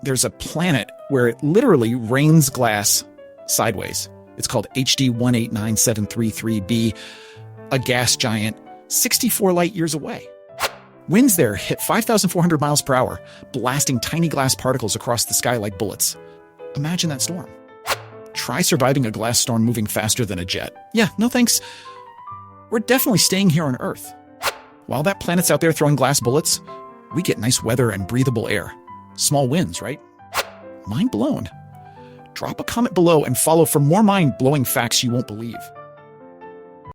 there's a planet where it literally rains glass sideways. It's called HD 189733b, a gas giant 64 light years away. Winds there hit 5,400 miles per hour, blasting tiny glass particles across the sky like bullets. Imagine that storm. Try surviving a glass storm moving faster than a jet. Yeah, no thanks. We're definitely staying here on Earth. While that planet's out there throwing glass bullets, we get nice weather and breathable air. Small winds, right? Mind blown. Drop a comment below and follow for more mind-blowing facts you won't believe.